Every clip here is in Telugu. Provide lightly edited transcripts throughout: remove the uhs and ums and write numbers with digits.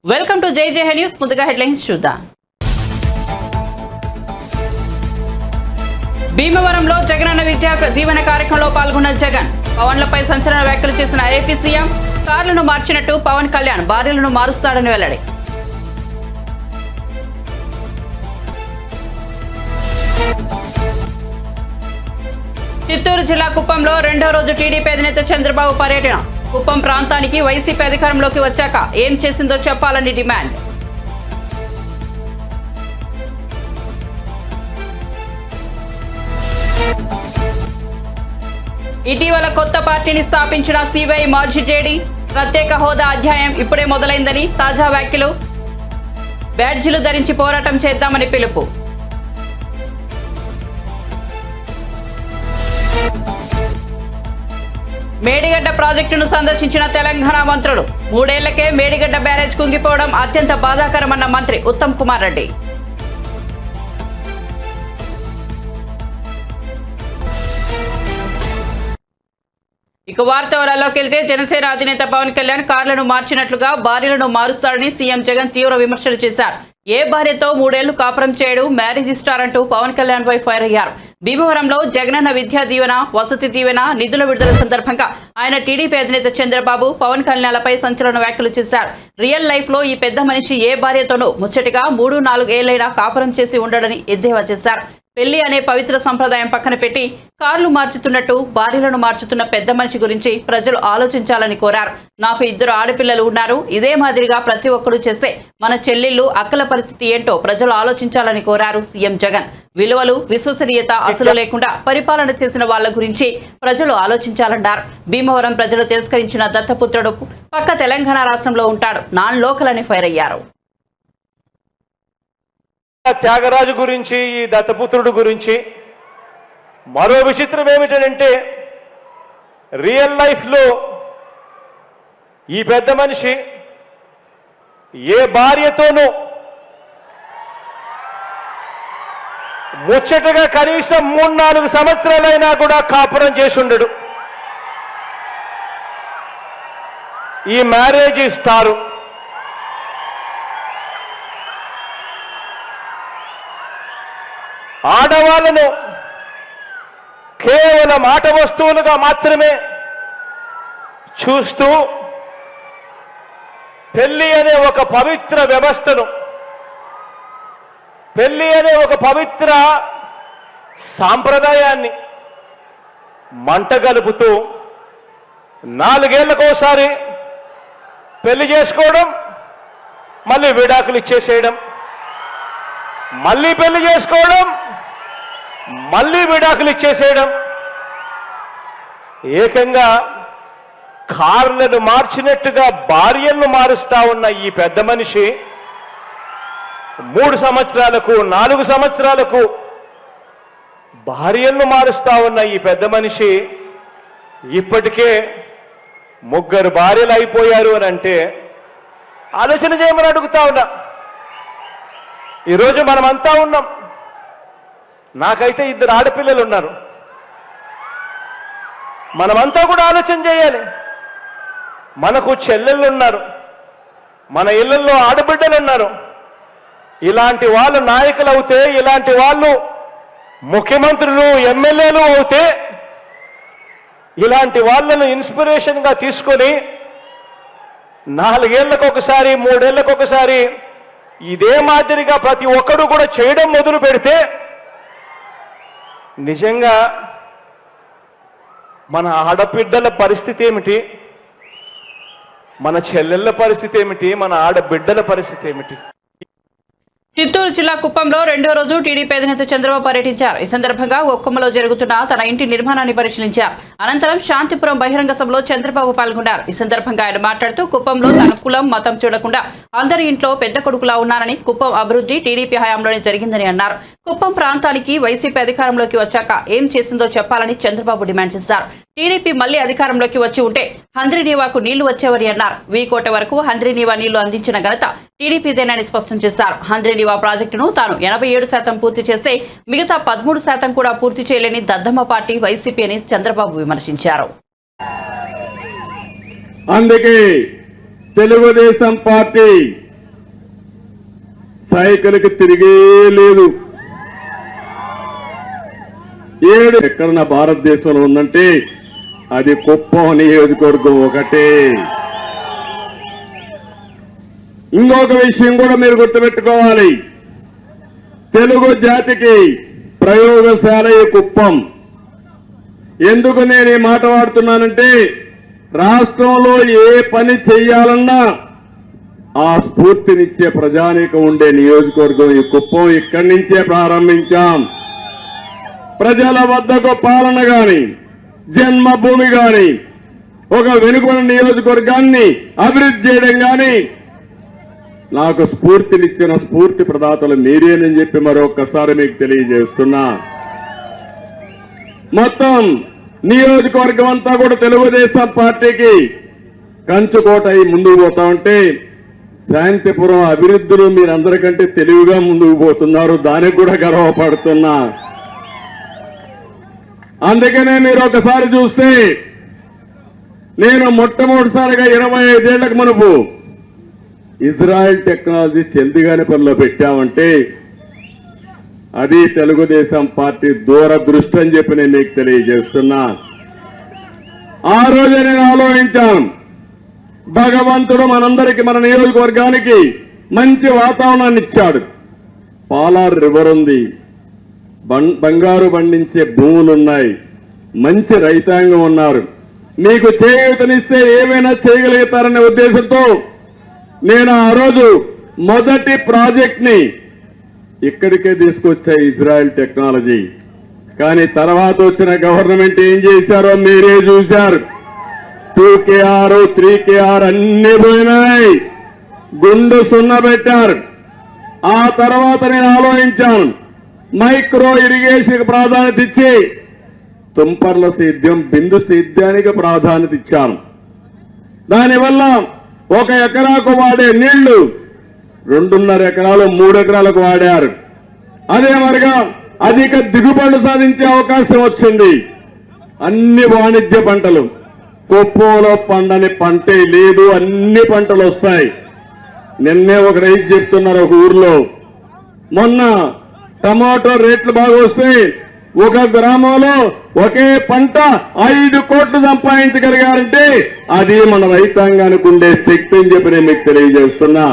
వెల్కమ్ టు జేజేహే న్యూస్. ముందుగా హెడ్లైన్స్ చూద్దాం. భీమవరంలో జగనన్న విద్యా దీవెన కార్యక్రమంలో పాల్గొన్న జగన్. పవన్లపై సంచలన వ్యాఖ్యలు చేసిన ఏపీ సీఎం. కార్లను మార్చినట్టు పవన్ కళ్యాణ్ భార్యలను మారుస్తాడని వెల్లడి. చిత్తూరు జిల్లా కుప్పంలో రెండో రోజు టీడీపీ అధినేత చంద్రబాబు పర్యటన. కుప్పం ప్రాంతానికి వైసీపీ అధికారంలోకి వచ్చాక ఏం చేసిందో చెప్పాలని డిమాండ్. ఇటీవల కొత్త పార్టీని స్థాపించిన సిపిఐ మాజీ జేడీ. ప్రత్యేక హోదా అధ్యాయం ఇప్పుడే మొదలైందని తాజా వ్యాఖ్యలు. బ్యాడ్జీలు ధరించి పోరాటం చేద్దామని పిలుపు. మేడిగడ్డ ప్రాజెక్టును సందర్శించిన తెలంగాణ మంత్రులు. 3 ఏళ్లకే మేడిగడ్డ బ్యారేజ్ కుంగిపోవడం అత్యంత బాధాకరమన్న మంత్రి ఉత్తమ్ కుమార్ రెడ్డి. ఇక వార్త వివరాల్లోకి వెళ్తే జనసేన అధినేత పవన్ కళ్యాణ్ కార్లను మార్చినట్లుగా భార్యలను మారుస్తాడని సీఎం జగన్ తీవ్ర విమర్శలు చేశారు. ఏ భార్యతో 3 ఏళ్లు కాపురం చేయడు, మ్యారేజ్ ఇస్టార్ అంటూ పవన్ కళ్యాణ్ పై ఫైర్ అయ్యారు. భీమవరంలో జగనన్న విద్యా దీవెన, వసతి దీవెన నిధుల విడుదల సందర్భంగా ఆయన టీడీపీ అధినేత చంద్రబాబు, పవన్ కళ్యాణ్లపై సంచలన వ్యాఖ్యలు చేశారు. రియల్ లైఫ్ లో ఈ పెద్ద మనిషి ఏ భార్యతోనూ ముచ్చటిగా 3-4 ఏళ్లైనా కాపురం చేసి ఉండడని ఎద్దేవా చేశారు. పెళ్లి అనే పవిత్ర సంప్రదాయం పక్కన పెట్టి కార్లు మార్చుతున్నట్టు భార్యలను మార్చుతున్న పెద్ద మనిషి గురించి ప్రజలు ఆలోచించాలని కోరారు. నాకు 2 ఆడపిల్లలు ఉన్నారు. ఇదే మాదిరిగా ప్రతి ఒక్కరూ చేస్తే మన చెల్లెళ్ళు, అక్కల పరిస్థితి ఏంటో ప్రజలు ఆలోచించాలని కోరారు సీఎం జగన్. విలువలు, విశ్వసనీయత అసలు లేకుండా పరిపాలన చేసిన వాళ్ల గురించి ప్రజలు ఆలోచించాలన్నారు. భీమవరం ప్రజలు తిరస్కరించిన దత్తపుత్రుడు పక్క తెలంగాణ రాష్ట్రంలో ఉంటాడు, నాన్ లోకల్ అని ఫైర్ అయ్యారు. త్యాగరాజు గురించి, ఈ దత్తపుత్రుడు గురించి మరో విచిత్రం ఏమిటంటే, రియల్ లైఫ్లో ఈ పెద్ద మనిషి ఏ భార్యతోనూ ముచ్చటగా కనీసం 3-4 సంవత్సరాలైనా కూడా కాపురం చేసి ఉండడు. ఈ మ్యారేజ్ ఇస్తారు. ఆడవాళ్లను కేవలం ఆట వస్తువులుగా మాత్రమే చూస్తూ పెళ్లి అనే ఒక పవిత్ర వ్యవస్థను, పెళ్లి అనే ఒక పవిత్ర సాంప్రదాయాన్ని మంటగలుపుతూ 4 ఏళ్లకోసారి పెళ్లి చేసుకోవడం, మళ్ళీ విడాకులు ఇచ్చేసేయడం, మళ్ళీ పెళ్లి చేసుకోవడం, మళ్ళీ విడాకులు ఇచ్చేసేయడం. ఏకంగా కార్లను మార్చినట్టుగా భార్యలను మారుస్తా ఉన్న ఈ పెద్ద మనిషి 3 సంవత్సరాలకు 4 సంవత్సరాలకు భార్యలను మారుస్తా ఉన్న ఈ పెద్ద మనిషి ఇప్పటికే 3 భార్యలు అయిపోయారు అని అంటే ఆలోచన చేయమని అడుగుతా ఉన్నా. ఈరోజు మనమంతా ఉన్నాం. నాకైతే 2 ఆడపిల్లలు ఉన్నారు. మనమంతా కూడా ఆలోచన చేయాలి. మనకు చెల్లెళ్ళు ఉన్నారు, మన ఇళ్లలో ఆడబిడ్డలు ఉన్నారు. ఇలాంటి వాళ్ళు నాయకులు అవుతే, ఇలాంటి వాళ్ళు ముఖ్యమంత్రులు, ఎమ్మెల్యేలు అవుతే, ఇలాంటి వాళ్ళను ఇన్స్పిరేషన్గా తీసుకొని 4 ఏళ్లకొకసారి 3 ఏళ్లకొకసారి ఇదే మాదిరిగా ప్రతి ఒక్కడు కూడా చేయడం మొదలు పెడితే నిజంగా మన ఆడబిడ్డల పరిస్థితి ఏమిటి, మన చెల్లెళ్ళ పరిస్థితి ఏమిటి, మన ఆడబిడ్డల పరిస్థితి ఏమిటి? చిత్తూరు జిల్లా కుప్పంలో రెండో రోజు టీడీపీ అధినేత చంద్రబాబు పర్యటించారు. ఈ సందర్భంగా ఒక్కమ్మలో జరుగుతున్న తన ఇంటి నిర్మాణాన్ని పరిశీలించారు. అనంతరం శాంతిపురం బహిరంగ సభలో చంద్రబాబు పాల్గొన్నారు. ఈ సందర్భంగా ఆయన మాట్లాడుతూ కుప్పంలో తన కులం, మతం చూడకుండా అందరి ఇంట్లో పెద్ద కొడుకులా ఉన్నానని, కుప్పం అభివృద్ధి టీడీపీ హయాంలోనే జరిగిందని అన్నారు. కుప్పం ప్రాంతానికి వైసీపీ అధికారంలోకి వచ్చాక ఏం చేసిందో చెప్పాలని చంద్రబాబు డిమాండ్ చేశారు. టీడీపీ మళ్లీ అధికారంలోకి వచ్చి ఉంటే హంద్రీనీవాకు నీళ్లు వచ్చేవని అన్నారు. వీకోట వరకు హంద్రీనీవా నీళ్లు అందించిన ఘనత టీడీపీదేనని స్పష్టం చేశారు. హంద్రీనీవా ప్రాజెక్టును తాను 87% పూర్తి చేస్తే మిగతా 13% కూడా పూర్తి చేయలేని దద్దమ్మ పార్టీ వైసీపీ అని చంద్రబాబు విమర్శించారు. అందుకే తెలుగుదేశం పార్టీ సైకిల్కి తిరిగే లేదు. 7 ఎక్కడన్నా భారతదేశంలో ఉందంటే అది కుప్పం నియోజకవర్గం ఒకటే. ఇంకొక విషయం కూడా మీరు గుర్తుపెట్టుకోవాలి. తెలుగు జాతికి ప్రయోగశాల ఈ కుప్పం. ఎందుకు నేను ఈ మాట వాడుతున్నానంటే రాష్ట్రంలో ఏ పని చెయ్యాలన్నా ఆ స్ఫూర్తినిచ్చే ప్రజానీకం ఉండే నియోజకవర్గం ఈ కుప్పం. ఇక్కడి నుంచే ప్రారంభించాం. ప్రజల వద్దకు పాలన గాని జన్మభూమి గాని ఒక వెనుకబడిన నియోజకవర్గాన్ని అభివృద్ధి చేయడం గాని నాకు స్ఫూర్తినిచ్చిన స్ఫూర్తి ప్రదాతలు మీరేనని చెప్పి మరొకసారి మీకు తెలియజేస్తున్నా. మొత్తం నియోజకవర్గం అంతా కూడా తెలుగుదేశం పార్టీకి కంచుకోట అయి ముందుకు పోతా ఉంటే శాంతిపురం అభివృద్ధిలో మీరందరికంటే తెలివిగా ముందుకు పోతున్నారు. దానికి కూడా గర్వపడుతున్నా. అందుకనే మీరు ఒకసారి చూస్తే నేను మొట్టమొదటిసారిగా 25 ఏళ్లకు మునుపు ఇజ్రాయెల్ టెక్నాలజీ చందిగాని పనిలో పెట్టామంటే అది తెలుగుదేశం పార్టీ దూరదృష్టి అని చెప్పి నేను మీకు తెలియజేస్తున్నా. ఆ రోజే నేను ఆలోచించాను, భగవంతుడు మనందరికీ మన నియోజకవర్గానికి మంచి వాతావరణాన్ని ఇచ్చాడు. పాలార్ రివర్ ఉంది, బంగారు పండించే భూములున్నాయి, మంచి రైతాంగం ఉన్నారు. మీకు చేయూతనిస్తే ఏమైనా చేయగలుగుతారనే ఉద్దేశంతో నేను ఆ రోజు మొదటి ప్రాజెక్ట్ ని ఇక్కడికే తీసుకొచ్చా, ఇజ్రాయెల్ టెక్నాలజీ. కానీ తర్వాత వచ్చిన గవర్నమెంట్ ఏం చేశారో మీరే చూశారు. 2KR 3KR అన్ని పోయినాయి, గుండు సున్న పెట్టారు. ఆ తర్వాత నేను ఆలోచించాను, మైక్రో ఇరిగేషన్ ప్రాధాన్యత ఇచ్చి తుంపర్ల సేద్యం బిందు సేద్యానికి ప్రాధాన్యత ఇచ్చాను. దానివల్ల 1 ఎకరాకు వాడే నీళ్లు 2.5 ఎకరాలు 3 ఎకరాలకు వాడారు. అదే మరిగా అధిక దిగుబడులు సాధించే అవకాశం వచ్చింది. అన్ని వాణిజ్య పంటలు, కుప్పంలో పండని పంటే లేదు, అన్ని పంటలు వస్తాయి. నిన్నే ఒక రైతు చెప్తున్నారు ఒక ఊర్లో, మొన్న టమాటో రేట్లు బాగా వస్తాయి, ఒక గ్రామంలో ఒకే పంట 5 కోట్లు సంపాదించగలిగారంటే అది మన రైతాంగానికి ఉండే శక్తి అని చెప్పి నేను మీకు తెలియజేస్తున్నా.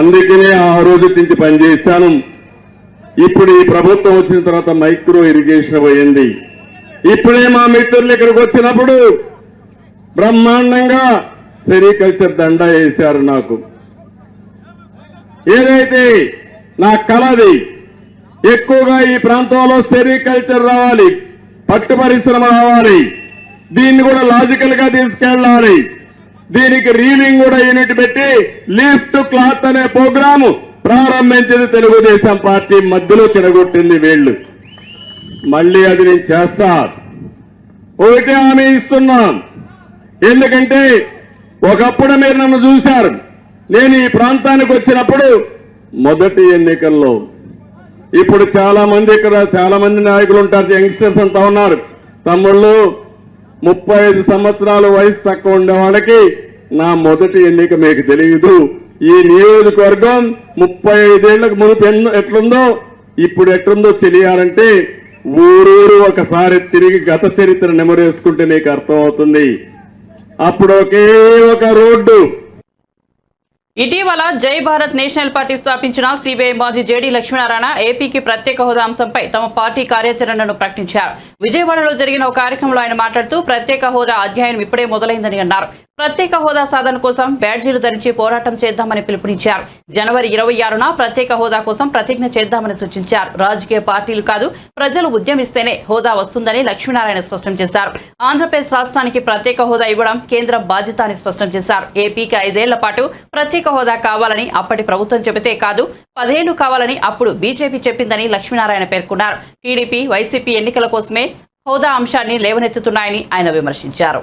అందుకనే ఆ రోజు నుంచి పనిచేశాను. ఇప్పుడు ఈ ప్రభుత్వం వచ్చిన తర్వాత మైక్రో ఇరిగేషన్ పోయింది. ఇప్పుడే మా మిత్రులు ఇక్కడికి వచ్చినప్పుడు బ్రహ్మాండంగా సెరికల్చర్ దండా వేశారు. నాకు ఏదైతే నా కలది ఎక్కువగా ఈ ప్రాంతంలో సెరికల్చర్ రావాలి, పట్టు పరిశ్రమ రావాలి, దీన్ని కూడా లాజికల్ గా తీసుకెళ్లాలి. దీనికి రీలింగ్ కూడా యూనిట్ పెట్టి లీఫ్ టు క్లాత్ అనే ప్రోగ్రాము ప్రారంభించింది తెలుగుదేశం పార్టీ. మధ్యలో చెడగొట్టింది వీళ్లు. మళ్ళీ అది నేను చేస్తా. ఒకటే హామీ ఇస్తున్నాం. ఎందుకంటే ఒకప్పుడు మీరు నన్ను చూశారు. నేను ఈ ప్రాంతానికి వచ్చినప్పుడు మొదటి ఎన్నికల్లో, ఇప్పుడు చాలా మంది ఇక్కడ చాలా మంది నాయకులు ఉంటారు, యంగ్స్టర్స్ అంతా ఉన్నారు. తమ్ముళ్ళు 35 సంవత్సరాల వయసు తక్కువ ఉండే వాళ్ళకి నా మొదటి ఎన్నిక మీకు తెలియదు. ఈ నియోజకవర్గం 35 ఏళ్లకు మునుపు ఎట్లుందో ఇప్పుడు ఎట్లుందో తెలియాలంటే ఊరూరు ఒకసారి తిరిగి గత చరిత్ర నెమరేసుకుంటే నీకు అర్థమవుతుంది. అప్పుడు ఒకే ఒక రోడ్డు. ఇటీవల జై భారత్ నేషనల్ పార్టీ స్థాపించిన సిబిఐ మాజీ జేడీ లక్ష్మీనారాయణ ఏపీకి ప్రత్యేక హోదా అంశంపై తమ పార్టీ కార్యాచరణను ప్రకటించారు. విజయవాడలో జరిగిన ఒక కార్యక్రమంలో ఆయన మాట్లాడుతూ ప్రత్యేక హోదా అధ్యాయం ఇప్పుడే మొదలైందని అన్నారు. ప్రత్యేక హోదా సాధన కోసం బ్యాడ్జీలు ధరించి పోరాటం చేద్దామని పిలుపునిచ్చారు. జనవరి 26న ప్రత్యేక హోదా కోసం ప్రతిజ్ఞ చేద్దామని సూచించారు. రాజకీయ పార్టీలు కాదు, ప్రజలు ఉద్యమిస్తేనే హోదా వస్తుందని లక్ష్మీనారాయణ స్పష్టం చేశారు. ఆంధ్రప్రదేశ్ రాష్ట్రానికి ప్రత్యేక హోదా ఇవ్వడం కేంద్ర బాధ్యత అని స్పష్టం చేశారు. ఏపీకి 5 ఏళ్ల పాటు ప్రత్యేక హోదా కావాలని అప్పటి ప్రభుత్వం చెబితే కాదు, 10 ఏళ్లు కావాలని అప్పుడు బీజేపీ చెప్పిందని లక్ష్మీనారాయణ పేర్కొన్నారు. టీడీపీ, వైసీపీ ఎన్నికల కోసమే హోదా అంశాన్ని లేవనెత్తుతున్నాయని ఆయన విమర్శించారు.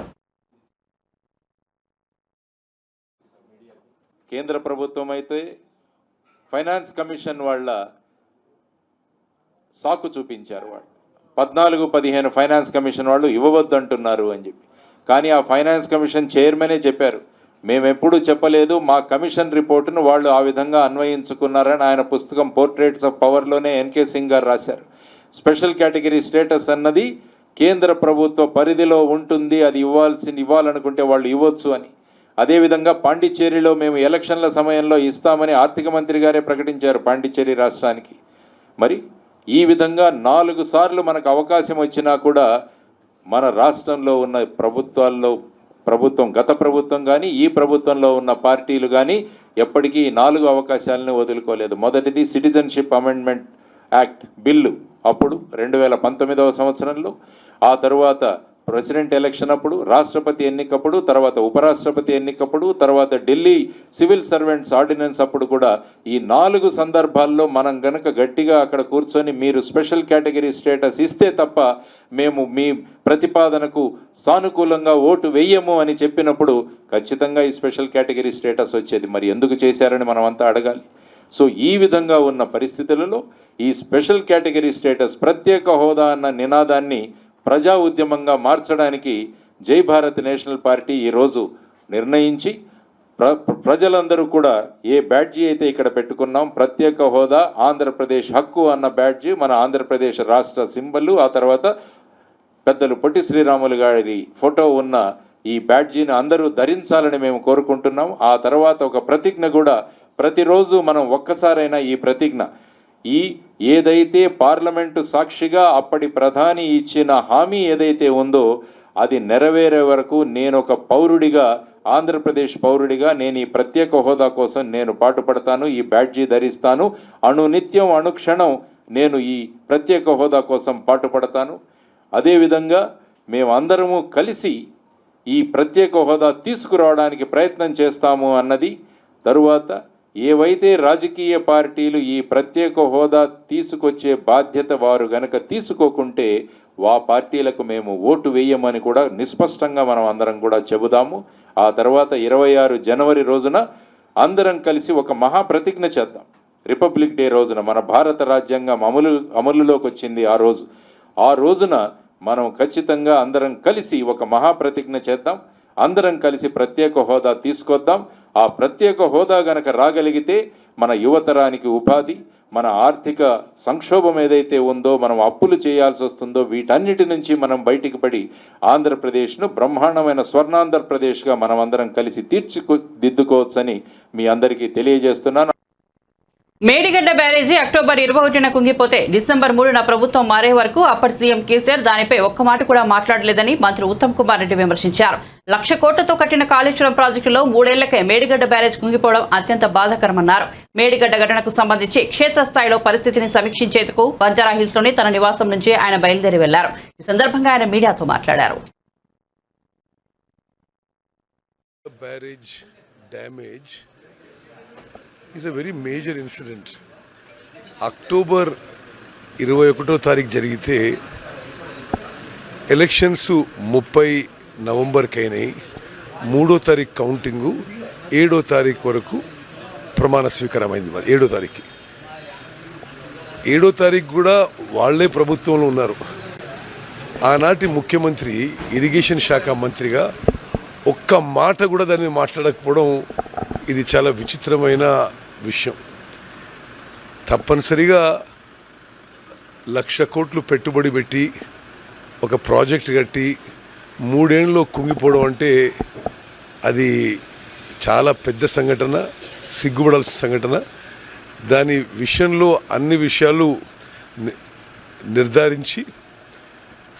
కేంద్ర ప్రభుత్వం అయితే ఫైనాన్స్ కమిషన్ వాళ్ళ సాకు చూపించారు. వాళ్ళు 14-15 ఫైనాన్స్ కమిషన్ వాళ్ళు ఇవ్వవద్దు అంటున్నారు అని చెప్పి. కానీ ఆ ఫైనాన్స్ కమిషన్ చైర్మనే చెప్పారు, మేమెప్పుడూ చెప్పలేదు. మా కమిషన్ రిపోర్టును వాళ్ళు ఆ విధంగా అన్వయించుకున్నారని ఆయన పుస్తకం పోర్ట్రేట్స్ ఆఫ్ పవర్లోనే ఎన్కే సింగ్ గారు రాశారు. స్పెషల్ కేటగిరీ స్టేటస్ అన్నది కేంద్ర ప్రభుత్వ పరిధిలో ఉంటుంది, అది ఇవ్వాలనుకుంటే వాళ్ళు ఇవ్వచ్చు అని. అదేవిధంగా పాండిచ్చేరిలో మేము ఎలక్షన్ల సమయంలో ఇస్తామని ఆర్థిక మంత్రి గారే ప్రకటించారు పాండిచ్చేరి రాష్ట్రానికి. మరి ఈ విధంగా 4 సార్లు మనకు అవకాశం వచ్చినా కూడా మన రాష్ట్రంలో ఉన్న గత ప్రభుత్వం కానీ ఈ ప్రభుత్వంలో ఉన్న పార్టీలు కానీ ఎప్పటికీ 4 అవకాశాలను వదులుకోలేదు. మొదటిది సిటిజన్షిప్ అమెండ్మెంట్ యాక్ట్ బిల్లు అప్పుడు 2019వ సంవత్సరంలో, ఆ తరువాత ప్రెసిడెంట్ ఎలక్షన్ అప్పుడు, రాష్ట్రపతి ఎన్నికప్పుడు, తర్వాత ఉపరాష్ట్రపతి ఎన్నికప్పుడు, తర్వాత ఢిల్లీ సివిల్ సర్వెంట్స్ ఆర్డినెన్స్ అప్పుడు కూడా ఈ 4 సందర్భాల్లో మనం గనక గట్టిగా అక్కడ కూర్చొని మీరు స్పెషల్ కేటగిరీ స్టేటస్ ఇస్తే తప్ప మేము మీ ప్రతిపాదనకు సానుకూలంగా ఓటు వేయము అని చెప్పినప్పుడు ఖచ్చితంగా ఈ స్పెషల్ కేటగిరీ స్టేటస్ వచ్చేది. మరి ఎందుకు చేశారని మనం అంతా అడగాలి. సో ఈ విధంగా ఉన్న పరిస్థితులలో ఈ స్పెషల్ కేటగిరీ స్టేటస్, ప్రత్యేక హోదా అన్న నినాదాన్ని ప్రజా ఉద్యమంగా మార్చడానికి జై భారత్ నేషనల్ పార్టీ ఈరోజు నిర్ణయించి ప్రజలందరూ కూడా ఏ బ్యాడ్జీ అయితే ఇక్కడ పెట్టుకున్నాం, ప్రత్యేక హోదా ఆంధ్రప్రదేశ్ హక్కు అన్న బ్యాడ్జీ, మన ఆంధ్రప్రదేశ్ రాష్ట్ర సింబల్, ఆ తర్వాత పెద్దలు పొట్టి శ్రీరాములు గారి ఫోటో ఉన్న ఈ బ్యాడ్జీని అందరూ ధరించాలని మేము కోరుకుంటున్నాం. ఆ తర్వాత ఒక ప్రతిజ్ఞ కూడా ప్రతిరోజు మనం ఒక్కసారైనా ఈ ప్రతిజ్ఞ ఏదైతే పార్లమెంటు సాక్షిగా అప్పటి ప్రధాని ఇచ్చిన హామీ ఏదైతే ఉందో అది నెరవేరే వరకు నేను ఒక పౌరుడిగా, ఆంధ్రప్రదేశ్ పౌరుడిగా నేను ఈ ప్రత్యేక హోదా కోసం నేను పాటుపడతాను, ఈ బ్యాడ్జీ ధరిస్తాను, అనునిత్యం అనుక్షణం నేను ఈ ప్రత్యేక హోదా కోసం పాటుపడతాను. అదేవిధంగా మేమందరము కలిసి ఈ ప్రత్యేక హోదా తీసుకురావడానికి ప్రయత్నం చేస్తాము అన్నది. తరువాత ఏవైతే రాజకీయ పార్టీలు ఈ ప్రత్యేక హోదా తీసుకొచ్చే బాధ్యత వారు గనక తీసుకోకుంటే ఆ పార్టీలకు మేము ఓటు వేయమని కూడా నిస్పష్టంగా మనం అందరం కూడా చెబుదాము. ఆ తర్వాత 26 జనవరి రోజున అందరం కలిసి ఒక మహాప్రతిజ్ఞ చేద్దాం. రిపబ్లిక్ డే రోజున మన భారత రాజ్యాంగం అమలులోకి వచ్చింది. ఆ రోజున మనం ఖచ్చితంగా అందరం కలిసి ఒక మహాప్రతిజ్ఞ చేద్దాం. అందరం కలిసి ప్రత్యేక హోదా తీసుకొద్దాం. ఆ ప్రత్యేక హోదా గనక రాగలిగితే మన యువతరానికి ఉపాధి, మన ఆర్థిక సంక్షోభం ఏదైతే ఉందో, మనం అప్పులు చేయాల్సి వస్తుందో, వీటన్నిటి నుంచి మనం బయటికి పడి ఆంధ్రప్రదేశ్ను బ్రహ్మాండమైన స్వర్ణాంధ్రప్రదేశ్గా మనం అందరం కలిసి తీర్చిదిద్దుకోవచ్చని మీ అందరికీ తెలియజేస్తున్నాను. మేడిగడ్డ బ్యారేజీ అక్టోబర్ 21న కుంగిపోతే డిసెంబర్ 3న ప్రభుత్వం మారే వరకు అప్పటి సీఎం కేసీఆర్ దానిపై ఒక్క మాట కూడా మాట్లాడలేదని మంత్రి ఉత్తమ్ కుమార్ రెడ్డి విమర్శించారు. 1,00,000 కోట్లతో కట్టిన కాళేశ్వరం ప్రాజెక్టులో 3 ఏళ్లకే మేడిగడ్డ బ్యారేజ్ కుంగిపోవడం అత్యంత బాధాకరమన్నారు. మేడిగడ్డ ఘటనకు సంబంధించి క్షేత్రస్థాయిలో పరిస్థితిని సమీక్షించేందుకు బంజారాహిల్స్లోని తన నివాసం నుంచి ఆయన బయలుదేరి వెళ్లారు. ఈ సందర్భంగా ఆయన మీడియాతో మాట్లాడారు. is a very major incident. October 21వ తారీఖు జరిగితే ఎలక్షన్స్ 30 నవంబర్కి అయినాయి. 3వ తారీఖు కౌంటింగు, 7వ తారీఖు వరకు ప్రమాణ స్వీకారం అయింది. 7వ తారీఖు 7వ తారీఖు కూడా వాళ్ళే ప్రభుత్వంలో ఉన్నారు. ఆనాటి ముఖ్యమంత్రి ఇరిగేషన్ శాఖ మంత్రిగా ఒక్క మాట కూడా దాన్ని మాట్లాడకపోవడం ఇది చాలా విచిత్రమైన విషయం. తప్పనిసరిగా 1,00,000 కోట్లు పెట్టుబడి పెట్టి ఒక ప్రాజెక్ట్ కట్టి 3 ఏళ్ళలో కుంగిపోవడం అంటే అది చాలా పెద్ద సంఘటన, సిగ్గుపడాల్సిన సంఘటన. దాని విషయంలో అన్ని విషయాలు నిర్ధారించి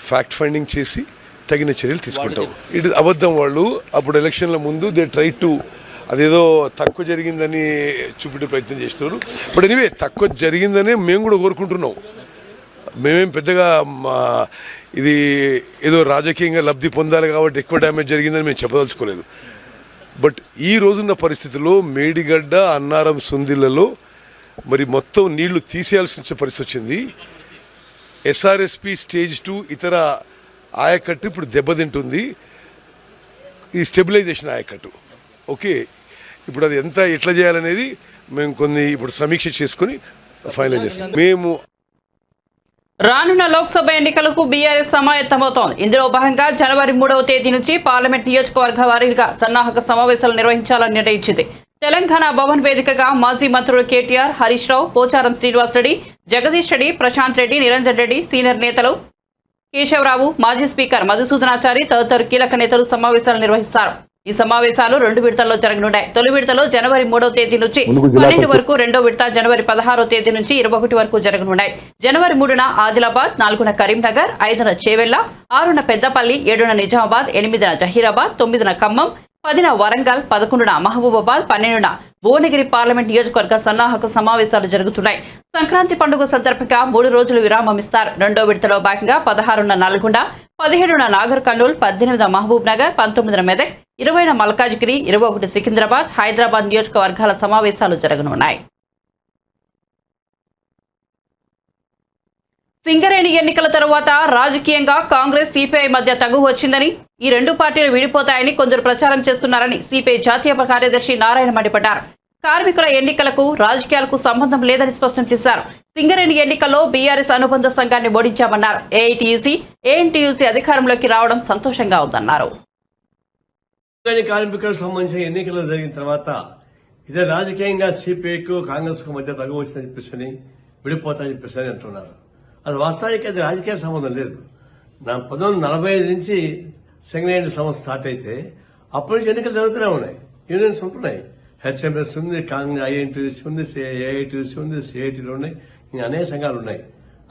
ఫ్యాక్ట్ ఫైండింగ్ చేసి తగిన చర్యలు తీసుకుంటాం. ఇటు అబద్ధం. వాళ్ళు అప్పుడు ఎలక్షన్ల ముందు దే ట్రై టు అదేదో తక్కువ జరిగిందని చూపెట్టే ప్రయత్నం చేస్తున్నారు. బట్ ఎనీవే తక్కువ జరిగిందనే మేము కూడా కోరుకుంటున్నాం. మేమేం పెద్దగా ఇది ఏదో రాజకీయంగా లబ్ధి పొందాలి కాబట్టి ఎక్కువ డ్యామేజ్ జరిగిందని మేము చెప్పదలుచుకోలేదు. బట్ ఈ రోజున్న పరిస్థితుల్లో మేడిగడ్డ, అన్నారం, సుందిళ్లలో మరి మొత్తం నీళ్లు తీసేయాల్సిన పరిస్థితి వచ్చింది. ఎస్ఆర్ఎస్పి స్టేజ్ 2 ఇతర ఆయకట్టు ఇప్పుడు దెబ్బతింటుంది. ఈ స్టెబిలైజేషన్ ఆయకట్టు ఓకే. ఇప్పుడు అది ఎట్లా చేయాలనేది మేము ఇప్పుడు సమీక్ష చేసుకొని ఫైనల్ చేస్తాం. మేము రానున్న లోక్సభ ఎన్నికలకు బీఆర్ఎస్ సమాయత్తమవుతోంది. ఇందులో భాగంగా జనవరి 3వ తేదీ నుంచి పార్లమెంట్ నియోజకవర్గ వారీగా సన్నాహక సమావేశాలు నిర్వహించాలని నిర్ణయించింది. తెలంగాణ భవన్ వేదికగా మాజీ మంత్రులు కేటీఆర్, హరీష్ రావు, పోచారం శ్రీనివాస్ రెడ్డి, జగదీష్ రెడ్డి, ప్రశాంత్ రెడ్డి, నిరంజన్ రెడ్డి, సీనియర్ నేతలు కేశవరావు, మాజీ స్పీకర్ మధుసూదనాచారి తదితర కీలక నేతలు సమావేశాలు నిర్వహిస్తారు. ఈ సమావేశాలు 2 విడతల్లో జరగనున్నాయి. తొలి విడతలో జనవరి 3వ తేదీ నుంచి 12 వరకు, రెండో విడత జనవరి 16వ తేదీ నుంచి 21 వరకు జరగనున్నాయి. జనవరి 3న ఆదిలాబాద్, 4న కరీంనగర్, 5న చేవెళ్ల, 6న పెద్దపల్లి, 7న నిజామాబాద్, 8న జహీరాబాద్, 9న ఖమ్మం, 10న వరంగల్, 11న మహబూబాబాద్, 12న భువనగిరి పార్లమెంట్ నియోజకవర్గ సన్నాహక సమావేశాలు జరుగుతున్నాయి. సంక్రాంతి పండుగ సందర్భంగా 3 రోజులు విరామం ఇస్తారు. రెండో విడతలో భాగంగా 16న నల్గొండ, 17న నాగర్ కర్నూల్, 18న మహబూబ్ నగర్, 19న మెదక్, 20న మల్కాజ్గిరి, 21 సికింద్రాబాద్, హైదరాబాద్ నియోజకవర్గాల సమావేశాలు జరగనున్నాయి. సింగరేణి ఎన్నికల తరువాత రాజకీయంగా కాంగ్రెస్, సిపిఐ మధ్య తగువ వచ్చిందని, ఈ 2 పార్టీలు విడిపోతాయని కొందరు ప్రచారం చేస్తున్నారని సిపిఐ జాతీయ కార్యదర్శి నారాయణ మండిపడ్డారు. కార్మికుల ఎన్నికలకు రాజకీయాలకు సంబంధం లేదని స్పష్టం చేశారు. సింగరేణి ఎన్నికల్లో బీఆర్ఎస్ అనుబంధ సంఘాన్ని ఓడించామన్నారు. ఏఐటీయూసీ, ఏఎన్టీయూసీ అధికారంలోకి రావడం సంతోషంగా ఉందన్నారు. కార్మికులకు సంబంధించిన ఎన్నికలు జరిగిన తర్వాత ఇదే రాజకీయంగా సిపిఐకు కాంగ్రెస్ కు మధ్య తగ్గు వచ్చిందని చెప్పేసి విడిపోతాయని చెప్పేసి అంటున్నారు. అది వాస్తవానికి అది రాజకీయ సంబంధం లేదు. 1945 నుంచి సింగరేణి సంస్థ స్టార్ట్ అయితే అప్పటి నుంచి ఎన్నికలు జరుగుతూనే ఉన్నాయి. యూనియన్స్ ఉంటున్నాయి. హెచ్ఎంఎస్ ఉంది, ఐఎన్టీయూసీ ఉంది, ఏఐటీయూసీ ఉంది, సిఐటీలు ఉన్నాయి, ఇంకా అనేక సంఘాలు ఉన్నాయి.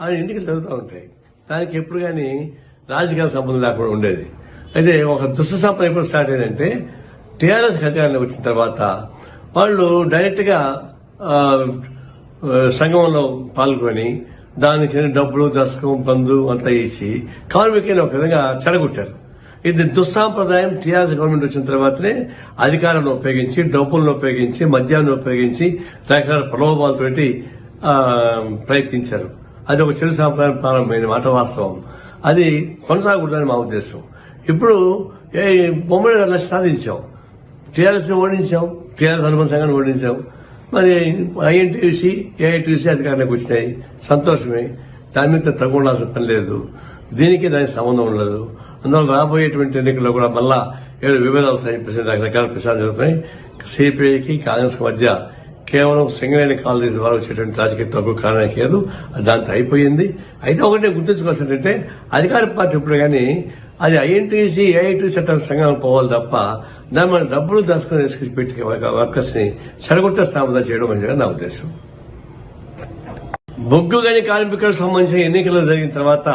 ఆ ఎన్నికలు జరుగుతూ ఉంటాయి. దానికి ఎప్పుడు కానీ రాజకీయ సంబంధం లేకుండా ఉండేది. అయితే ఒక దుష్ట సంపద ఎప్పుడు స్టార్ట్ అయిందంటే టీఆర్ఎస్ అధికారంలోకి వచ్చిన తర్వాత వాళ్ళు డైరెక్ట్ గా సంఘంలో పాల్గొని దానికి డబ్బులు, దశకం, బంధు అంతా ఇచ్చి కార్మికులను ఒక విధంగా చెడగొట్టారు. ఇది దుస్సాంప్రదాయం. టీఆర్ఎస్ గవర్నమెంట్ వచ్చిన తర్వాతనే అధికారాన్ని ఉపయోగించి, డబ్బులను ఉపయోగించి, మద్యాన్ని ఉపయోగించి రకరకాల ప్రలోభాలతోటి ప్రయత్నించారు. అది ఒక చెడు సాంప్రదాయం ప్రారంభమైంది. మాట వాస్తవం. అది కొనసాగకూడదని మా ఉద్దేశం. ఇప్పుడు బొమ్మడి గారు సాధించాం. టీఆర్ఎస్ ఓడించాం, టీఆర్ఎస్ అనుబంధ సంఘాన్ని ఓడించాం. మరి ఐఎన్టీయూసీ, ఏఐటీయూసీ అధికారంలోకి వచ్చినాయి. సంతోషమే. దాని మీద తగ్గుండాల్సిన పని లేదు. దీనికి దానికి సంబంధం ఉండదు. అందువల్ల రాబోయేటువంటి ఎన్నికల్లో కూడా మళ్ళా ఏదో విభేదాలు వస్తాయి, రకరకాల ప్రచారం జరుగుతున్నాయి. సిపిఐకి కాంగ్రెస్ కు మధ్య కేవలం సింగరేణి కాలనీస్ ద్వారా వచ్చేటువంటి రాజకీయ తగ్గు కారణం లేదు. దాంతో అయిపోయింది. అయితే ఒకటే గుర్తుంచుకోవాల్సింది ఏంటంటే అధికార పార్టీ ఇప్పుడు కానీ అది ఐఎన్టీసీ, ఏఐటీసీ చట్టం సంఘాలు పోవాలి తప్ప దాన్ని మన డబ్బులు దాచుకుని తీసుకుని పెట్టి వర్కర్స్ ని చెడగొట్టే సామర్థ్యం చేయడం మంచిగా నా ఉద్దేశం. బొగ్గు గని కార్మికులకు సంబంధించిన ఎన్నికలు జరిగిన తర్వాత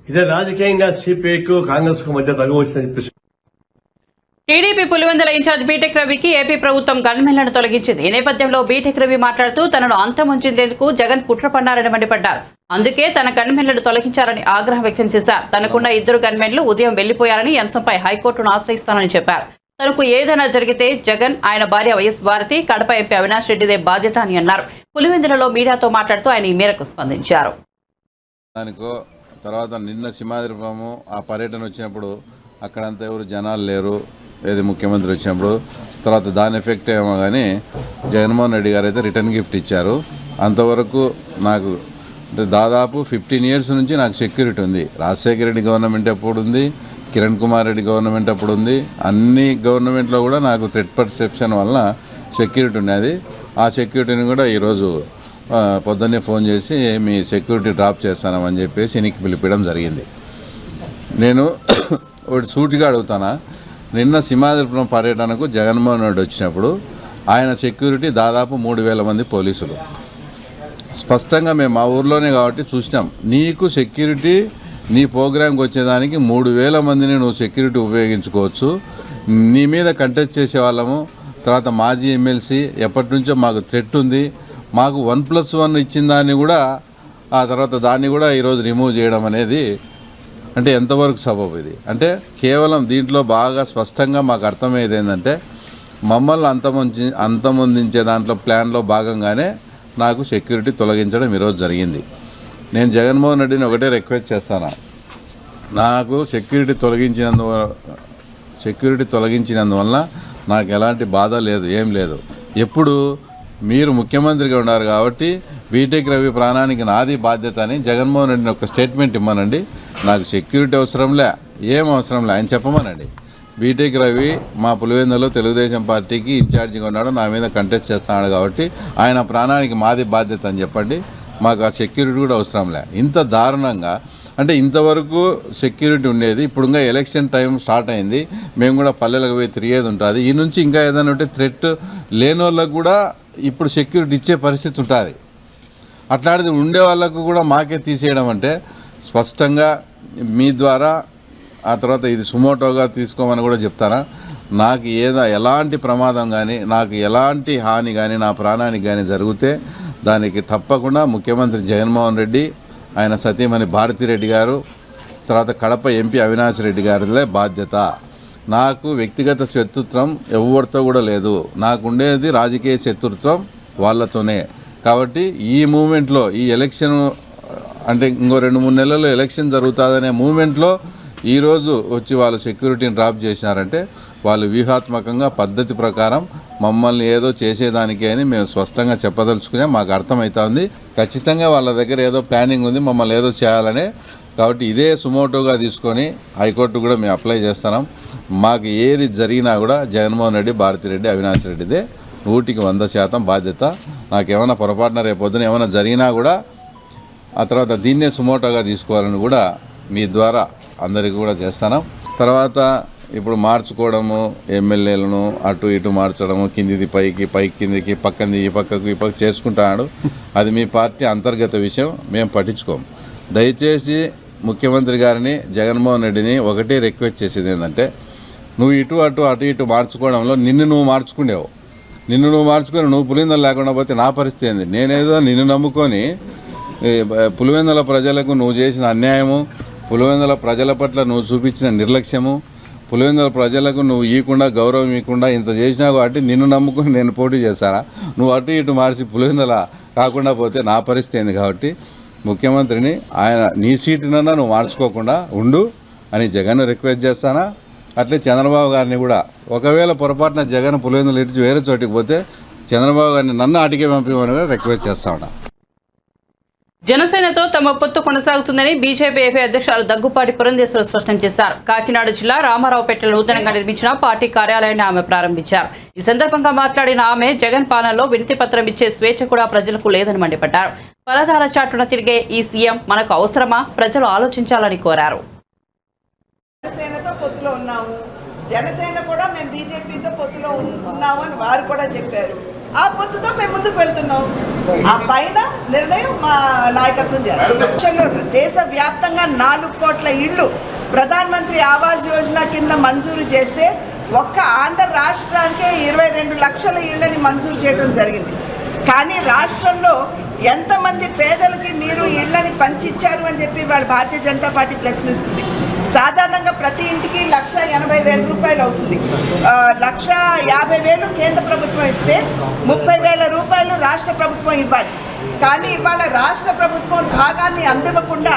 ఇదే రాజకీయంగా సిపిఐకు కాంగ్రెస్ కు మధ్య తగ్గు వచ్చిందని చెప్పేసి టీడీపీ పులివెందుల ఇన్ఛార్జ్ బీటెక్ రవికి ఏపీ ప్రభుత్వం గన్మెన్లను తొలగించింది. ఈ నేపథ్యంలో బీటెక్ రవి మాట్లాడుతూ తనను అంతమొంచేందుకు జగన్ కుట్ర పన్నారని మండిపడ్డారు. అందుకే తన గన్మెన్లను తొలగించారని ఆగ్రహం వ్యక్తం చేశారు. తనకున్న 2 గన్మెన్లు ఉదయం వెళ్లిపోయారని, అంశంపై హైకోర్టును ఆశ్రయిస్తానని చెప్పారు. తనకు ఏదైనా జరిగితే జగన్, ఆయన భార్య వైఎస్ భారతి, కడప ఎంపీ అవినాష్ రెడ్డిదే బాధ్యత అని అన్నారు. పులివెందులలో మీడియాతో మాట్లాడుతూ ఆయన ఈ మేరకు స్పందించారు. తర్వాత నిన్న సింహాద్రిపురము ఆ పర్యటన వచ్చినప్పుడు అక్కడంతా ఎవరు జనాలు లేరు, ఏది ముఖ్యమంత్రి వచ్చినప్పుడు. తర్వాత దాని ఎఫెక్ట్ ఏమో కానీ జగన్మోహన్ రెడ్డి గారు అయితే రిటర్న్ గిఫ్ట్ ఇచ్చారు. అంతవరకు నాకు దాదాపు 15 years నుంచి నాకు సెక్యూరిటీ ఉంది. రాజశేఖర రెడ్డి గవర్నమెంట్ అప్పుడు ఉంది, కిరణ్ కుమార్ రెడ్డి గవర్నమెంట్ అప్పుడు ఉంది. అన్ని గవర్నమెంట్లో కూడా నాకు థ్రెట్ పర్సెప్షన్ వలన సెక్యూరిటీ ఉన్నది. ఆ సెక్యూరిటీని కూడా ఈరోజు పొద్దున్నే ఫోన్ చేసి మీ సెక్యూరిటీ డ్రాప్ చేస్తానని చెప్పేసి ఇనికి పిలిపించడం జరిగింది. నేను ఒకటి సూటిగా అడుగుతానా, నిన్న సింహాద్రిపురం పర్యటనకు జగన్మోహన్ రెడ్డి వచ్చినప్పుడు ఆయన సెక్యూరిటీ దాదాపు 3,000 మంది పోలీసులు. స్పష్టంగా మేము మా ఊర్లోనే కాబట్టి చూసినాం. నీకు సెక్యూరిటీ నీ ప్రోగ్రాంకి వచ్చేదానికి 3,000 మందిని నువ్వు సెక్యూరిటీ ఉపయోగించుకోవచ్చు. నీ మీద కంటెస్ట్ చేసే వాళ్ళము. తర్వాత మాజీ ఎమ్మెల్సీ ఎప్పటి నుంచో మాకు థ్రెట్ ఉంది. మాకు 1+1 ఇచ్చిన దాన్ని కూడా ఆ తర్వాత దాన్ని కూడా ఈరోజు రిమూవ్ చేయడం అనేది అంటే ఎంతవరకు సబబు ఇది? అంటే కేవలం దీంట్లో బాగా స్పష్టంగా మాకు అర్థమయ్యేది ఏంటంటే మమ్మల్ని అంతమొందించే దాంట్లో ప్లాన్లో భాగంగానే నాకు సెక్యూరిటీ తొలగించడం ఈరోజు జరిగింది. నేను జగన్మోహన్ రెడ్డిని ఒకటే రిక్వెస్ట్ చేస్తాను, నాకు సెక్యూరిటీ తొలగించినందువల్ల నాకు ఎలాంటి బాధ లేదు, ఏం లేదు. ఎప్పుడు మీరు ముఖ్యమంత్రిగా ఉన్నారు కాబట్టి బీటెక్ రవి ప్రాణానికి నాది బాధ్యత అని జగన్మోహన్ రెడ్డిని ఒక స్టేట్మెంట్ ఇమ్మనండి. నాకు సెక్యూరిటీ అవసరంలే, ఏం అవసరంలే, ఆయన చెప్పమనండి. బీటెక్ రవి మా పులివెందులో తెలుగుదేశం పార్టీకి ఇన్ఛార్జిగా ఉన్నాడు, నా మీద కంటెస్ట్ చేస్తున్నాడు కాబట్టి ఆయన ప్రాణానికి మాది బాధ్యత అని చెప్పండి. మాకు ఆ సెక్యూరిటీ కూడా అవసరంలే. ఇంత దారుణంగా అంటే ఇంతవరకు సెక్యూరిటీ ఉండేది, ఇప్పుడు ఇంకా ఎలక్షన్ టైం స్టార్ట్ అయింది, మేము కూడా పల్లెలకు పోయి తిరిగేది ఉంటుంది. ఈ నుంచి ఇంకా ఏదైనా ఉంటే థ్రెట్ లేని వాళ్ళకు కూడా ఇప్పుడు సెక్యూరిటీ ఇచ్చే పరిస్థితి ఉంటుంది. అట్లాంటిది ఉండే వాళ్ళకు కూడా మాకే తీసేయడం అంటే స్పష్టంగా మీ ద్వారా ఆ తర్వాత ఇది సుమోటోగా తీసుకోమని కూడా చెప్తారా. నాకు ఎలాంటి ప్రమాదం కానీ, నాకు ఎలాంటి హాని కానీ, నా ప్రాణానికి కానీ జరిగితే దానికి తప్పకుండా ముఖ్యమంత్రి జగన్మోహన్ రెడ్డి, ఆయన సతీమణి భారతిరెడ్డి గారు, తర్వాత కడప ఎంపీ అవినాష్ రెడ్డి గారిలే బాధ్యత. నాకు వ్యక్తిగత శత్రుత్వం ఎవరితో కూడా లేదు, నాకు ఉండేది రాజకీయ శత్రుత్వం వాళ్ళతోనే. కాబట్టి ఈ మూమెంట్లో, ఈ ఎలక్షన్ అంటే ఇంకో 2-3 నెలల్లో ఎలక్షన్ జరుగుతుందనే మూమెంట్లో ఈరోజు వచ్చి వాళ్ళు సెక్యూరిటీని డ్రాప్ చేసినారంటే వాళ్ళు వ్యూహాత్మకంగా పద్ధతి ప్రకారం మమ్మల్ని ఏదో చేసేదానికి అని మేము స్పష్టంగా చెప్పదలుచుకునే మాకు అర్థమవుతుంది. ఖచ్చితంగా వాళ్ళ దగ్గర ఏదో ప్లానింగ్ ఉంది, మమ్మల్ని ఏదో చేయాలనే. కాబట్టి ఇదే సుమోటోగా తీసుకొని హైకోర్టు కూడా మేము అప్లై చేస్తున్నాం. మాకు ఏది జరిగినా కూడా జగన్మోహన్ రెడ్డి, భారతిరెడ్డి, అవినాష్ రెడ్డిదే 100% బాధ్యత. నాకేమైనా పొరపాటున రేపొద్దున ఏమైనా జరిగినా కూడా ఆ తర్వాత దీన్నే సుమోటోగా తీసుకోవాలని కూడా మీ ద్వారా అందరికీ కూడా చేస్తాను. తర్వాత ఇప్పుడు మార్చుకోవడము, ఎమ్మెల్యేలను అటు ఇటు మార్చడము, కిందిది పైకి, పైకి కిందికి, పక్కంది ఈ పక్కకు చేసుకుంటాడు. అది మీ పార్టీ అంతర్గత విషయం, మేము పట్టించుకోము. దయచేసి ముఖ్యమంత్రి గారిని, జగన్మోహన్ రెడ్డిని ఒకటే రిక్వెస్ట్ చేసేది ఏంటంటే, నువ్వు అటు ఇటు మార్చుకోవడంలో నిన్ను నువ్వు మార్చుకొని నువ్వు పులివెందులు లేకుండా పోతే నా పరిస్థితి ఏంది? నేనేదో నిన్ను నమ్ముకొని పులివెందుల ప్రజలకు నువ్వు చేసిన అన్యాయము, పులివెందుల ప్రజల పట్ల నువ్వు చూపించిన నిర్లక్ష్యము, పులివెందుల ప్రజలకు నువ్వు ఇవ్వకుండా, గౌరవం ఇవ్వకుండా ఇంత చేసినావు కాబట్టి నిన్ను నమ్ముకొని నేను పోటీ చేశానా? నువ్వు అటు ఇటు మార్చి పులివెందుల కాకుండా పోతే నా పరిస్థితి ఏంది? కాబట్టి ముఖ్యమంత్రిని ఆయన నీ సీటునన్నా నువ్వు మార్చుకోకుండా ఉండు అని జగన్ రిక్వెస్ట్ చేస్తానా. అట్లే చంద్రబాబు గారిని కూడా, ఒకవేళ పొరపాటున జగన్ పులివెందులు ఇచ్చి వేరే చోటికి పోతే చంద్రబాబు గారిని నన్ను అటుకే పంపించమని కూడా రిక్వెస్ట్ చేస్తా ఉన్నా. జనసేనతో తమ పొత్తు కొనసాగుతుందని బీజేపీ ఏపీ అధ్యక్షులు దగ్గుపాటి పురంధేశ్వరి స్పష్టం చేశారు. కాకినాడ జిల్లా రామారావుపేటలో నూతనంగా నిర్మించిన పార్టీ కార్యాలయాన్ని ఆమె ప్రారంభించారు. ఈ సందర్భంగా మాట్లాడిన ఆమె, జగన్ పాలనలో వినతి పత్రం ఇచ్చే స్వేచ్ఛ కూడా ప్రజలకు లేదని మండిపడ్డారు. ఫలదాల చాటున తిరిగే ఈ సీఎం మనకు అవసరమా? ప్రజలు ఆలోచించాలని కోరారు. జనసేనతో పొత్తులో ఉన్నాము, జనసేన కూడా మేము బీజేపీతో పొత్తులో ఉన్నాము అని వారు కూడా చెప్పారు. ఆ పొత్తుతో మేము ముందుకు వెళ్తున్నాం. ఆ పైన నిర్ణయం మా నాయకత్వం చేస్తాం. దేశవ్యాప్తంగా 4 కోట్ల ఇళ్లు ప్రధానమంత్రి ఆవాస్ యోజన కింద మంజూరు చేస్తే ఒక్క ఆంధ్ర రాష్ట్రానికే 22 లక్షల ఇళ్లని మంజూరు చేయడం జరిగింది. కానీ రాష్ట్రంలో ఎంతమంది పేదలకి మీరు ఇళ్లని పంచిచ్చారు అని చెప్పి వాళ్ళ భారతీయ జనతా పార్టీ ప్రశ్నిస్తుంది. సాధారణంగా ప్రతి ఇంటికి 1,80,000 రూపాయలు అవుతుంది. 1,50,000 కేంద్ర ప్రభుత్వం ఇస్తే 30,000 రూపాయలు రాష్ట్ర ప్రభుత్వం ఇవ్వాలి. కానీ ఇవాళ రాష్ట్ర ప్రభుత్వం భాగాన్ని అందివ్వకుండా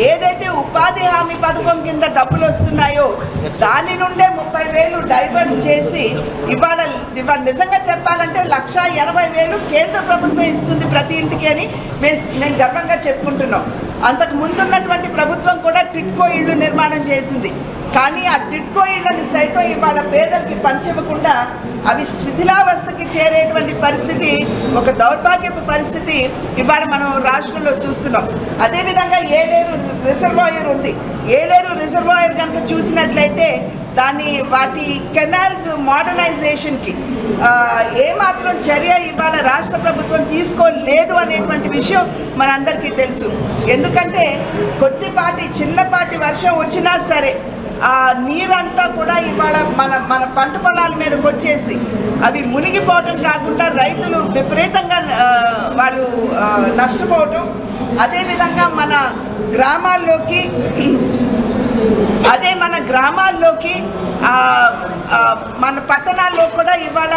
ఏదైతే ఉపాధి హామీ పథకం కింద డబ్బులు వస్తున్నాయో దాని నుండే 30,000 డైవర్ట్ చేసి ఇవాళ నిజంగా చెప్పాలంటే 1,80,000 కేంద్ర ప్రభుత్వం ఇస్తుంది ప్రతి ఇంటికి అని మేము గర్వంగా చెప్పుకుంటున్నాం. అంతకు ముందున్నటువంటి ప్రభుత్వం కూడా టిట్కో ఇళ్లు నిర్మాణం చేసింది. కానీ ఆ టిట్కో ఇళ్లని సైతం ఇవాళ పేదలకి పంచివ్వకుండా అవి శిథిలావస్థకి చేరేటువంటి పరిస్థితి, ఒక దౌర్భాగ్యపు పరిస్థితి ఇవాళ మనం రాష్ట్రంలో చూస్తున్నాం. అదేవిధంగా ఏలేరు రిజర్వాయర్ ఉంది. ఏలేరు రిజర్వాయర్ కనుక చూసినట్లయితే వాటి కెనాల్స్ మోడర్నైజేషన్కి ఏమాత్రం చర్య ఇవాళ రాష్ట్ర ప్రభుత్వం తీసుకోలేదు అనేటువంటి విషయం మనందరికీ తెలుసు. ఎందుకంటే చిన్నపాటి వర్షం వచ్చినా సరే ఆ నీరంతా కూడా ఇవాళ మన పంట పొలాల మీదకి వచ్చేసి అవి మునిగిపోవటం కాకుండా రైతులు విపరీతంగా వాళ్ళు నష్టపోవటం, అదేవిధంగా మన గ్రామాల్లోకి మన పట్టణాల్లో కూడా ఇవాళ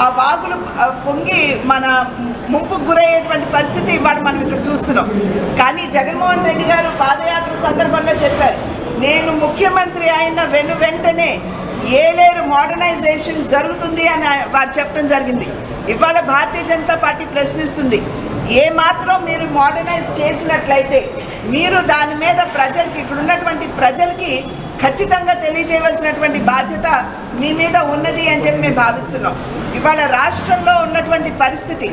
ఆ వాగులు పొంగి మన ముంపుకు గురయ్యేటువంటి పరిస్థితి ఇవాళ మనం ఇక్కడ చూస్తున్నాం. కానీ జగన్మోహన్ రెడ్డి గారు పాదయాత్ర సందర్భంగా చెప్పారు, నేను ముఖ్యమంత్రి అయిన వెంటనే ఏలేరు మోడర్నైజేషన్ జరుగుతుంది అని వారు చెప్పడం జరిగింది. ఇవాళ భారతీయ జనతా పార్టీ ప్రశ్నిస్తుంది, ఏ మాత్రం మీరు మోడర్నైజ్ చేసినట్లయితే మీరు దాని మీద ప్రజలకి, ఇక్కడ ఉన్నటువంటి ప్రజలకి ఖచ్చితంగా తెలియజేయవలసినటువంటి బాధ్యత మీ మీద ఉన్నది అని చెప్పి మేము భావిస్తున్నాం. ఇవాళ రాష్ట్రంలో ఉన్నటువంటి పరిస్థితి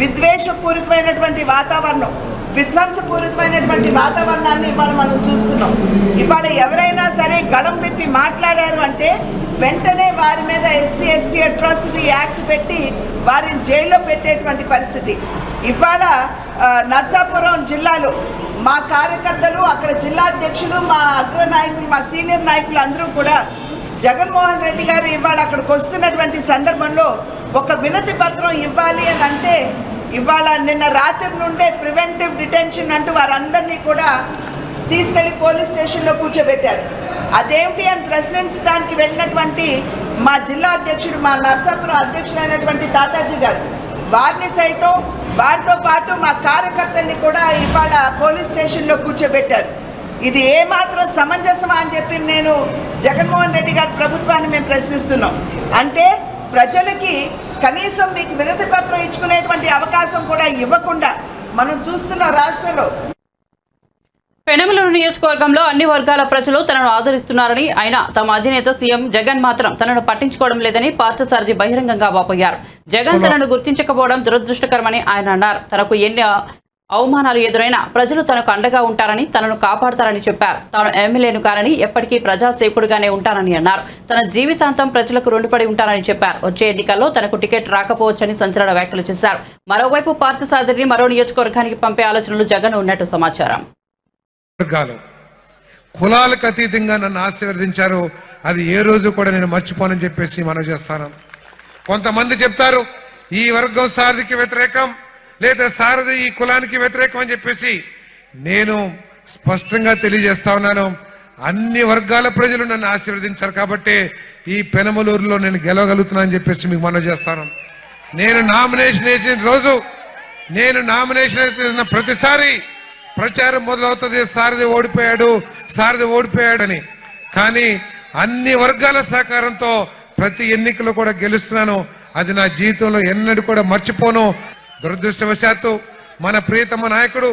విద్వేషపూరితమైనటువంటి వాతావరణం, విధ్వంసపూరితమైనటువంటి వాతావరణాన్ని ఇవాళ మనం చూస్తున్నాం. ఇవాళ ఎవరైనా సరే గళం విప్పి మాట్లాడారు అంటే వెంటనే వారి మీద SC/ST అట్రాసిటీ యాక్ట్ పెట్టి వారిని జైల్లో పెట్టేటువంటి పరిస్థితి. ఇవాళ నర్సాపురం జిల్లాలో మా కార్యకర్తలు, అక్కడ జిల్లా అధ్యక్షులు, మా అగ్ర నాయకులు, మా సీనియర్ నాయకులు అందరూ కూడా జగన్మోహన్ రెడ్డి గారు ఇవాళ అక్కడికి వస్తున్నటువంటి సందర్భంలో ఒక వినతి పత్రం ఇవ్వాలి అని అంటే ఇవాళ నిన్న రాత్రి నుండే ప్రివెంటివ్ డిటెన్షన్ అంటూ వారందరినీ కూడా తీసుకెళ్లి పోలీస్ స్టేషన్లో కూర్చోబెట్టారు. అదేమిటి అని ప్రశ్నించడానికి వెళ్ళినటువంటి మా జిల్లా అధ్యక్షుడు, మా నర్సాపురం అధ్యక్షులైనటువంటి తాతాజీ గారు, వారిని సైతం వారితో పాటు మా కార్యకర్తల్ని కూడా ఇవాళ పోలీస్ స్టేషన్లో కూర్చోబెట్టారు. ఇది ఏమాత్రం సమంజసమా అని చెప్పి నేను జగన్మోహన్ రెడ్డి గారి ప్రభుత్వాన్ని మేము ప్రశ్నిస్తున్నాం. అంటే ప్రజలకి కనీసం మీకు వినతి పత్రం ఇచ్చుకునేటువంటి అవకాశం కూడా ఇవ్వకుండా మనం చూస్తున్న రాష్ట్రంలో. పెనమలూరు నియోజకవర్గంలో అన్ని వర్గాల ప్రజలు తనను ఆదరిస్తున్నారని, అయినా తమ అధినేత సీఎం జగన్ మాత్రం తనను పట్టించుకోవడం లేదని పార్థసారథి బహిరంగంగా వాపోయారు. జగన్ తనను గుర్తించకపోవడం దురదృష్టకరమని ఆయన అన్నారు. తనకు ఎన్ని అవమానాలు ఎదురైనా ప్రజలు తనకు అండగా ఉంటారని, తనను కాపాడతారని చెప్పారు. తాను ఎమ్మెల్యేను కానని, ఎప్పటికీ ప్రజాసేవకుడిగానే ఉంటానని అన్నారు. తన జీవితాంతం ప్రజలకు రుణపడి ఉంటానని చెప్పారు. వచ్చే ఎన్నికల్లో తనకు టికెట్ రాకపోవచ్చని సంచలన వ్యాఖ్యలు చేశారు. మరోవైపు పార్థసారథిని మరో నియోజకవర్గానికి పంపే ఆలోచనలు జగన్ ఉన్నట్టు సమాచారం. వర్గాలు కులాలకు అతీతంగా నన్ను ఆశీర్వదించారు. అది ఏ రోజు కూడా నేను మర్చిపోనని చెప్పేసి మనం చేస్తాను. కొంతమంది చెప్తారు ఈ వర్గం సారథికి వ్యతిరేకం, లేదా సారథి ఈ కులానికి వ్యతిరేకం అని చెప్పేసి. నేను స్పష్టంగా తెలియజేస్తా ఉన్నాను, అన్ని వర్గాల ప్రజలు నన్ను ఆశీర్వదించారు కాబట్టి ఈ పెనమలూరులో నేను గెలవగలుగుతున్నానని చెప్పేసి మీకు మనం చేస్తాను. నేను నామినేషన్ వేసిన రోజు, నేను నామినేషన్ వేసిన ప్రతిసారి ప్రచారం మొదలవుతుంది, సారథి ఓడిపోయాడు అని. కానీ అన్ని వర్గాల సహకారంతో ప్రతి ఎన్నికలో కూడా గెలుస్తున్నాను. అది నా జీవితంలో ఎన్నడూ కూడా మర్చిపోను. దురదృష్టవశాత్తు మన ప్రియతమ నాయకుడు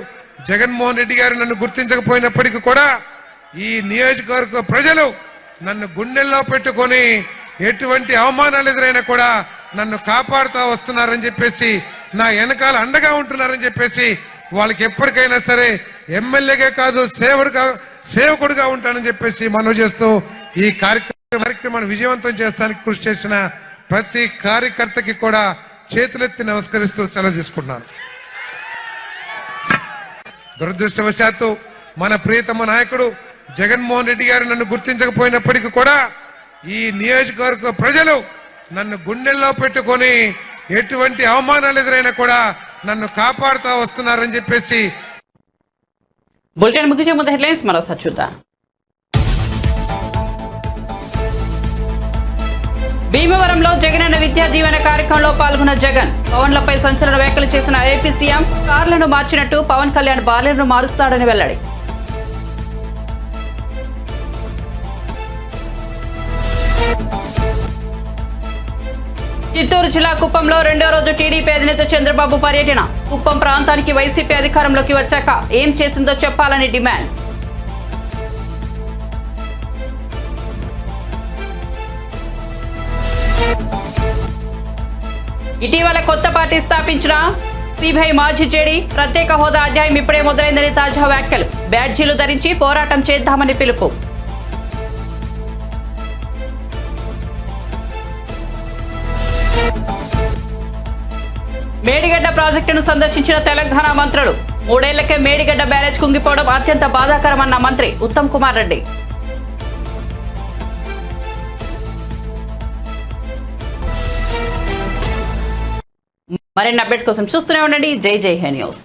జగన్మోహన్ రెడ్డి గారు నన్ను గుర్తించకపోయినప్పటికీ కూడా ఈ నియోజకవర్గ ప్రజలు నన్ను గుండెల్లో పెట్టుకొని ఎటువంటి అవమానాలు ఎదురైనా కూడా నన్ను కాపాడుతూ వస్తున్నారని చెప్పేసి, నా వెనకాల అండగా ఉంటున్నారని చెప్పేసి, వాళ్ళకి ఎప్పటికైనా సరే ఎమ్మెల్యేగా కాదు సేవకుడిగా ఉంటానని చెప్పేసి మనవి చేస్తూ ఈ కార్యక్రమాన్ని విజయవంతం చేస్తానికి కృషి చేసిన ప్రతి కార్యకర్తకి కూడా చేతులెత్తి నమస్కరిస్తూ సెలవు తీసుకుంటున్నాను. దురదృష్టవశాత్తు మన ప్రియతమ నాయకుడు జగన్మోహన్ రెడ్డి గారు నన్ను గుర్తించకపోయినప్పటికీ కూడా ఈ నియోజకవర్గ ప్రజలు నన్ను గుండెల్లో పెట్టుకొని ఎటువంటి అవమానాలు ఎదురైనా కూడా నన్ను కాపాడుతూ వస్తున్నారని చెప్పేసి. బులెటిన్ ముగించే ముందు హెడ్లైన్స్ మరోసారి చూద్దాం. భీమవరంలో జగనన్న విద్యా దీవెన కార్యక్రమంలో పాల్గొన్న జగన్, పవన్లపై సంచలన వ్యాఖ్యలు చేసిన ఏపీ సీఎం. కార్లను మార్చినట్టు పవన్ కళ్యాణ్ బార్లను మారుస్తాడని వెల్లడి. చిత్తూరు జిల్లా కుప్పంలో రెండో రోజు టీడీపీ అధినేత చంద్రబాబు పర్యటన. కుప్పం ప్రాంతానికి వైసీపీ అధికారంలోకి వచ్చాక ఏం చేసిందో చెప్పాలని డిమాండ్. ఇటీవల కొత్త పార్టీ స్థాపించిన సిబిఐ మాజీ జేడీ ప్రత్యేక హోదా అధ్యాయం ఇప్పుడే మొదలైందని తాజా వ్యాఖ్యలు. బ్యాడ్జీలు ధరించి పోరాటం చేద్దామని పిలుపు. మేడిగడ్డ ప్రాజెక్టును సందర్శించిన తెలంగాణ మంత్రులు. 3 ఏళ్లకే మేడిగడ్డ బ్యారేజ్ కుంగిపోవడం అత్యంత బాధాకరమన్న మంత్రి ఉత్తమ్ కుమార్ రెడ్డి. మరిన్ని అప్డేట్స్ కోసం చూస్తూనే ఉండండి జై జై హే న్యూస్.